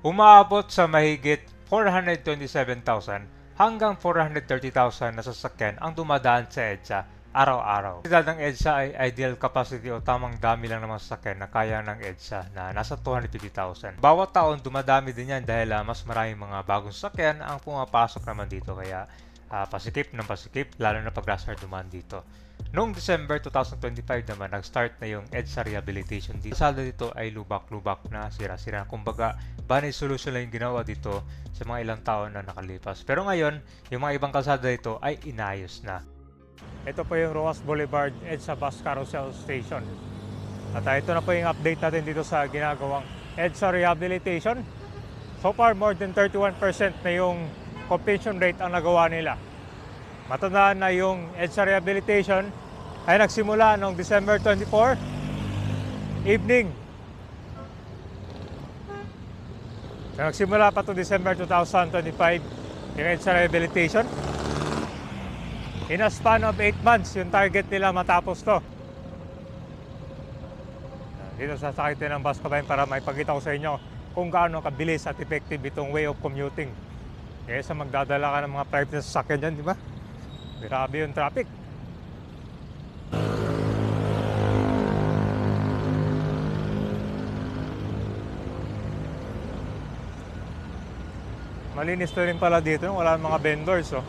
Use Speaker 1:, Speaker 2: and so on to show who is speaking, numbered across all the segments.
Speaker 1: umaabot sa mahigit 427,000 hanggang 430,000 na sasakyan ang dumadaan sa EDSA araw-araw. Ang ng EDSA ay ideal capacity o tamang dami lang ng mga sasakyan na kaya ng EDSA na nasa 250,000. Bawat taon dumadami din yan dahil mas maraming mga bagong sasakyan ang pumapasok naman dito, kaya pasikip ng pasikip lalo na pag rush hour demand dito. Noong December 2025 naman, nag-start na yung EDSA rehabilitation dito. Saldo dito ay lubak-lubak na, sira-sira. Kumbaga, bani solution lang yung ginawa dito sa mga ilang taon na nakalipas. Pero ngayon, yung mga ibang kalsada dito ay inayos na. Ito po yung Rojas Boulevard EDSA Bus Carousel Station. At ito na po yung update natin dito sa ginagawang EDSA rehabilitation. So far, more than 31% na yung completion rate ang nagawa nila. Matandaan na yung EDSA rehabilitation ay nagsimula noong December 24 evening. So, nagsimula pa to December 2025 yung EDSA rehabilitation. In a span of 8 months, yung target nila matapos to. Dito sasakitin ng bus kabayan para maipakita ko sa inyo kung gaano kabilis at effective itong way of commuting. Kaysa magdadala ka ng mga private na sasakyan dyan, di ba? Grabe yung traffic. Malinis na rin pala dito, wala mga vendors, oh.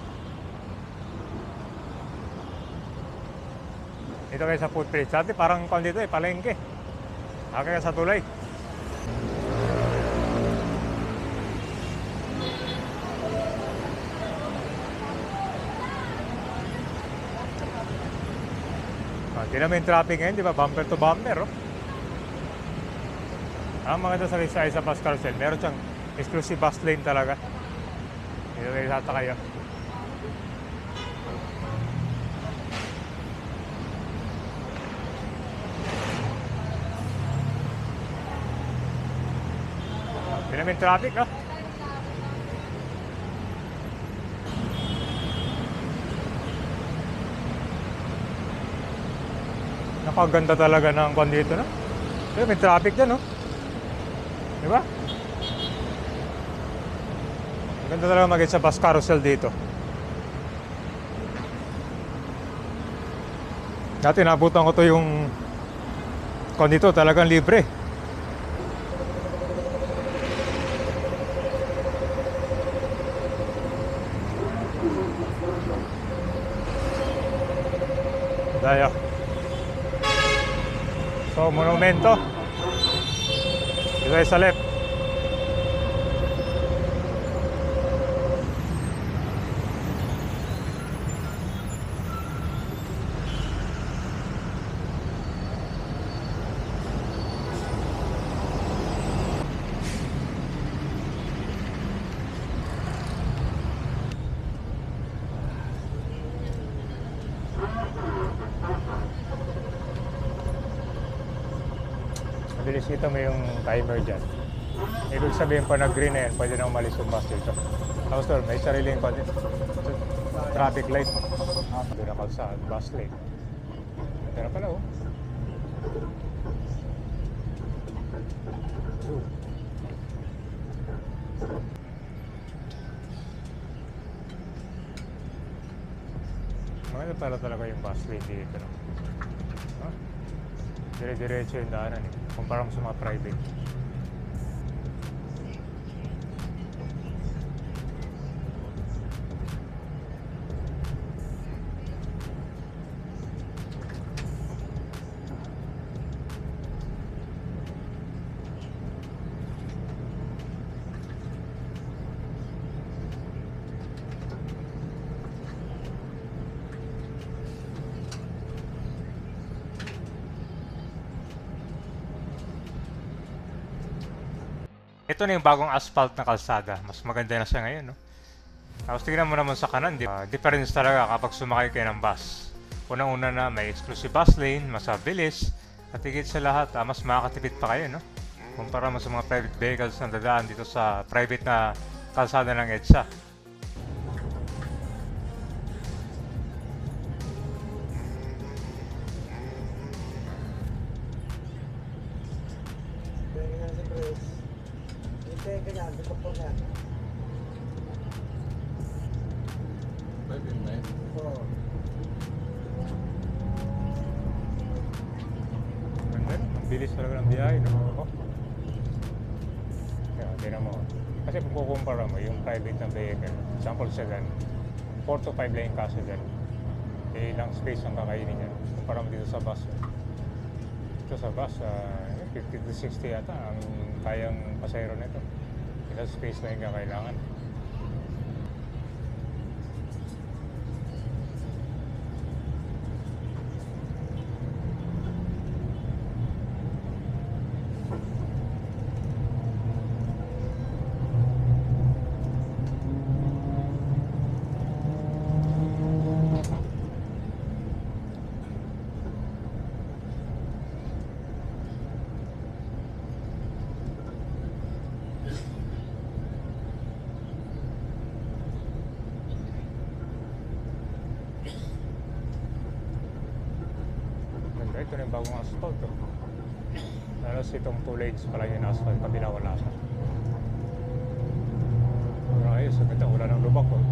Speaker 1: Dito kayo sa footbridge. Dati parang kung dito palengke. Kaya sa tulay. Hindi naman yung traffic ngayon, di ba? Bumper to bumper, oh. Ang mga sa isa bus carousel, meron siyang exclusive bus lane talaga. Dito kayo sasakay, oh. Hindi naman yung traffic, oh. Napakaganda talaga ng kwan dito, no? May traffic dyan, no? Di ba? Maganda talaga mag-get sa bus carousel dito. Dati nabutan ko to yung kwan dito, talagang libre. Daya. So, monumento. Dito ay sa left. Mabilis kita mo yung timer dyan. Ibig sabihin pa nag-green na yan, pwede na umalis yung bus dito. Tapos doon, may sariling traffic light. Doon na kalsada, bus lane. Ito na pala, oh. Maganda pala talaga yung bus lane dito, no? Huh? Dire-diretso yung daanan, eh. Kumpara mo sa mga private. Ito na yung bagong asphalt na kalsada. Mas maganda na siya ngayon, no? Tapos tingnan mo naman sa kanan, difference talaga kapag sumakay kayo ng bus. Unang-una na may exclusive bus lane, mas mabilis, at higit sa lahat, mas makakatipid pa kayo, no? Kumpara mo sa mga private vehicles na dadaan dito sa private na kalsada ng EDSA.
Speaker 2: Kaya ganyan, gusto ko yan.
Speaker 3: 5 and 9.
Speaker 2: Oo.
Speaker 1: Ganda, no? Ang bilis talaga ng biyahe, no? Oh. Kaya, tinan mo. Kasi kung kukumpara mo yung private na vehicle, example sedan, 4 to 5 lang yung kasya dyan. Eh, ilang space ang kakainin yan. Kumpara mo dito sa bus. Ito sa bus, 50 to 60 yata ang kayang pasayro nito. Ilang space na yung kakailangan. Ganda, ito na yung bagong asphalt. Oh. Halos itong 2 lanes pala yung asphalt, kabila wala pa. Pero ayos, ang ganda, wala nang lubak. Oh.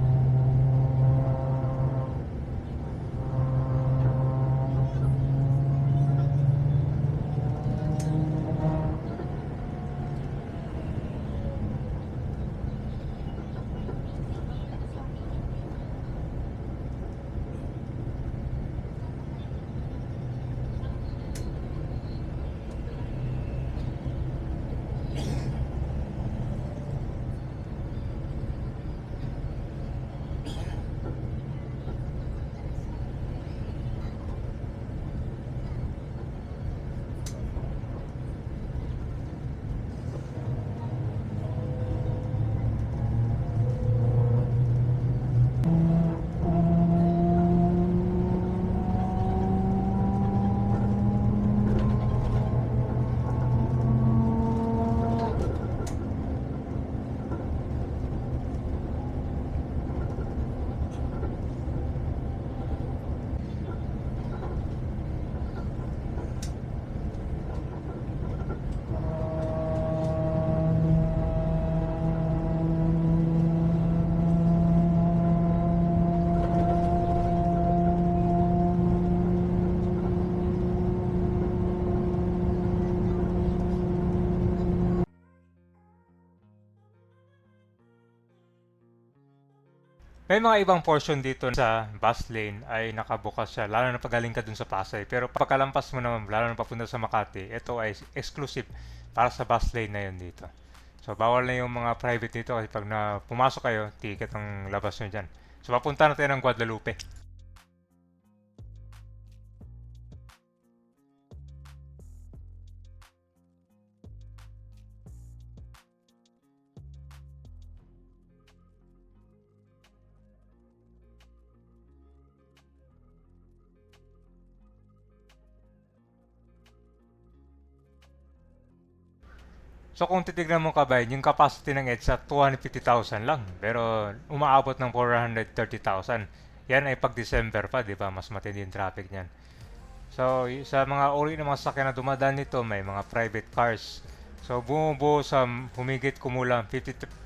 Speaker 1: May mga ibang portion dito sa bus lane ay nakabukas siya, lalo na pagaling ka dun sa Pasay. Pero pagkalampas mo naman, lalo na papunta sa Makati, ito ay exclusive para sa bus lane na yun dito. So, bawal na yung mga private dito kasi pag pumasok kayo, ticket ang labas nyo dyan. So, papunta na tayo ng Guadalupe. So kung titignan mo kabayan, yung capacity ng EDSA 250,000 lang. Pero umaabot ng 430,000. Yan ay pag December pa, di ba? Mas matindi yung traffic niyan. So sa mga uri ng mga sakyan na dumadaan nito, may mga private cars. So bumubuo sa humigit kumulang 53%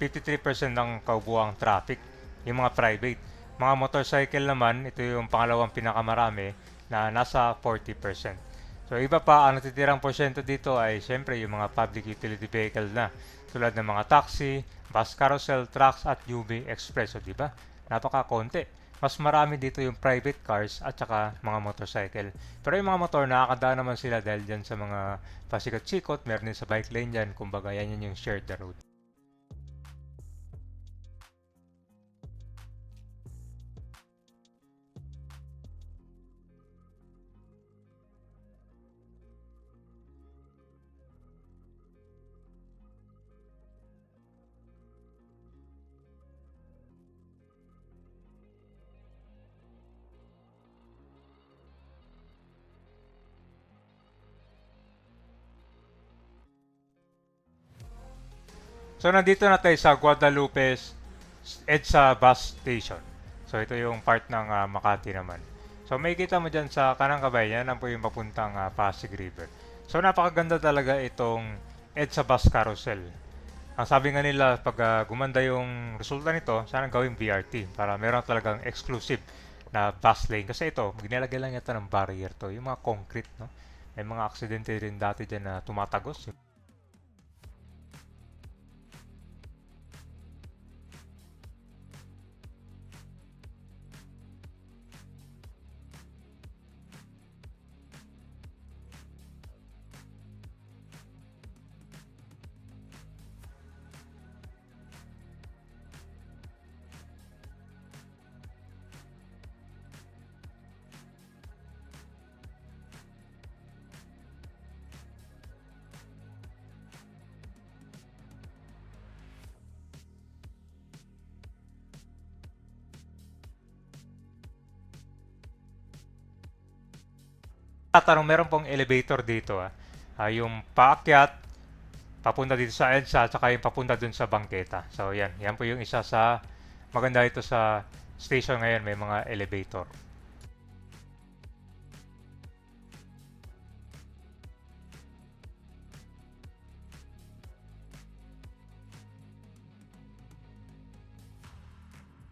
Speaker 1: ng kaubuang traffic, yung mga private. Mga motorcycle naman, ito yung pangalawang pinakamarami na nasa 40%. So iba pa, ang natitirang porsyento dito ay syempre yung mga public utility vehicle na tulad ng mga taxi, bus carousel, trucks at UV Express. So di ba? Napaka-konti. Mas marami dito yung private cars at saka mga motorcycle. Pero yung mga motor, nakakadaan naman sila dahil dyan sa mga pasikot-sikot, meron din sa bike lane dyan, kumbaga yan yung shared the road. So nandito na tayo sa Guadalupe EDSA bus station. So ito yung part ng Makati naman. So may kita mo dyan sa kanang kabayan, yan po yung papuntang Pasig River. So napakaganda talaga itong EDSA bus carousel. Ang sabi nga nila, pag gumanda yung resulta nito, sana gawing BRT para meron talagang exclusive na bus lane. Kasi ito, ginalagay lang yata ng barrier to, yung mga concrete, no? May mga aksidente rin dati dyan na tumatagos. Tatanong, meron pong elevator dito yung paakyat, papunta dito sa EDSA, at saka yung papunta dun sa bangketa. So yan, yan po yung isa sa maganda ito sa station ngayon, may mga elevator.